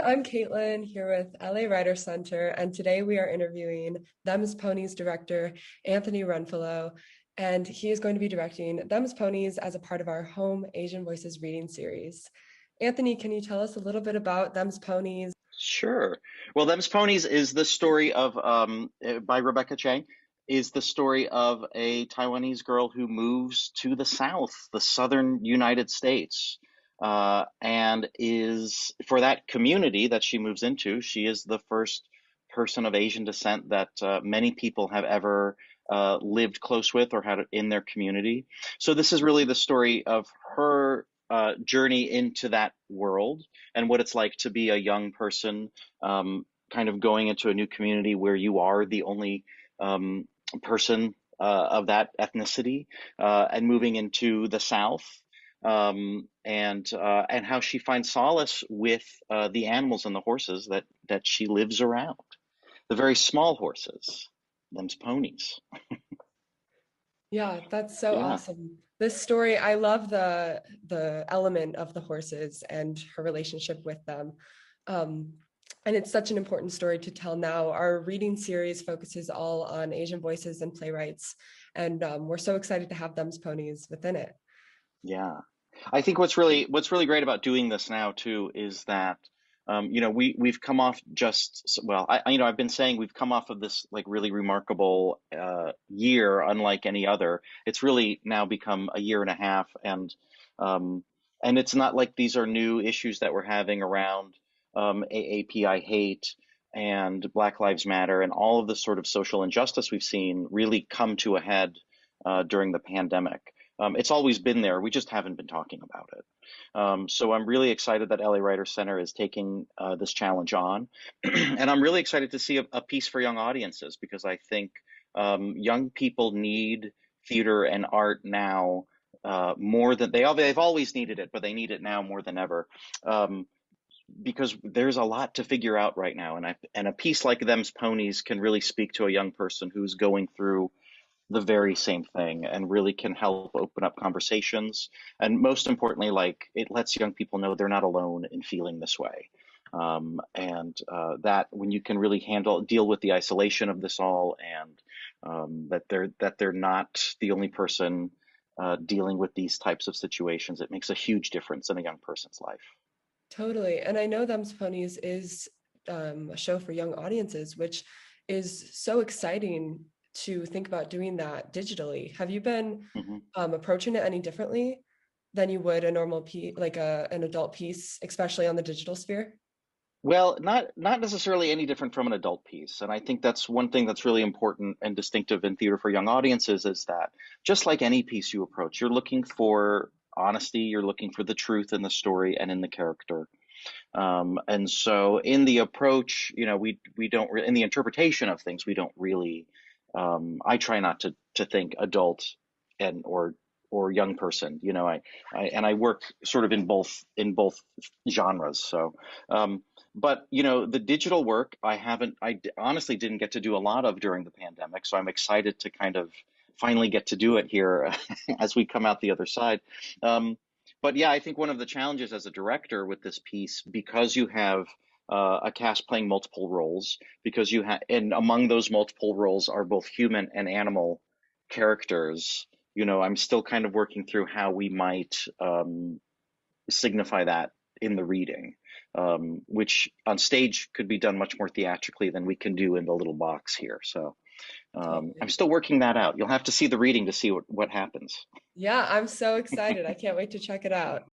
I'm Caitlin here with LA Writer Center, and today we are interviewing Them's Ponies director Anthony Runfola, and he is going to be directing Them's Ponies as a part of our Home Asian Voices reading series. Anthony, can you tell us a little bit about Them's Ponies? Sure. Well, Them's Ponies is the story of, by Rebecca Chang, is the story of a Taiwanese girl who moves to the South, the southern United States, and is for that community that she moves into, she is the first person of Asian descent that many people have ever lived close with or had in their community. So this is really the story of her journey into that world and what it's like to be a young person, kind of going into a new community where you are the only person of that ethnicity, and moving into the South, and how she finds solace with the animals and the horses that she lives around, the very small horses, them's ponies. Yeah, that's so Yeah. awesome. This story, I love the element of the horses and her relationship with them. Um, and it's such an important story to tell now. Our reading series focuses all on Asian voices and playwrights, and we're so excited to have Them's Ponies within it. Yeah. I think what's really great about doing this now too is that we've come off I've been saying we've come off of this like really remarkable year unlike any other. It's really now become a year and a half, um and it's not like these are new issues that we're having around AAPI hate and Black Lives Matter and all of the sort of social injustice we've seen really come to a head during the pandemic. It's always been there. We just haven't been talking about it. So I'm really excited that LA Writer Center is taking this challenge on. And I'm really excited to see a piece for young audiences because I think young people need theater and art now more than they've always needed it, but they need it now more than ever. Because there's a lot to figure out right now, and a piece like Them's Ponies can really speak to a young person who's going through the very same thing and really can help open up conversations. And most importantly, like it lets young people know they're not alone in feeling this way. And that when you can really deal with the isolation of this all, and that they're not the only person dealing with these types of situations, it makes a huge difference in a young person's life. Totally. And I know Them's Ponies is a show for young audiences, which is so exciting to think about doing that digitally. Have you been Mm-hmm. approaching it any differently than you would a normal piece, like an adult piece, especially on the digital sphere? Well, not necessarily any different from an adult piece. And I think that's one thing that's really important and distinctive in theater for young audiences is that just like any piece you approach, you're looking for honesty, you're looking for the truth in the story and in the character. And so in the approach, we don't in the interpretation of things, we don't really I try not to think adult and or young person. I work sort of in both genres. So but the digital work honestly didn't get to do a lot of during the pandemic, so I'm excited to kind of finally get to do it here as we come out the other side. But yeah, I think one of the challenges as a director with this piece, because you have a cast playing multiple roles, because and among those multiple roles are both human and animal characters. I'm still kind of working through how we might signify that in the reading, which on stage could be done much more theatrically than we can do in the little box here. So I'm Totally. still working that out. You'll have to see the reading to see what happens. Yeah, I'm so excited. I can't wait to check it out.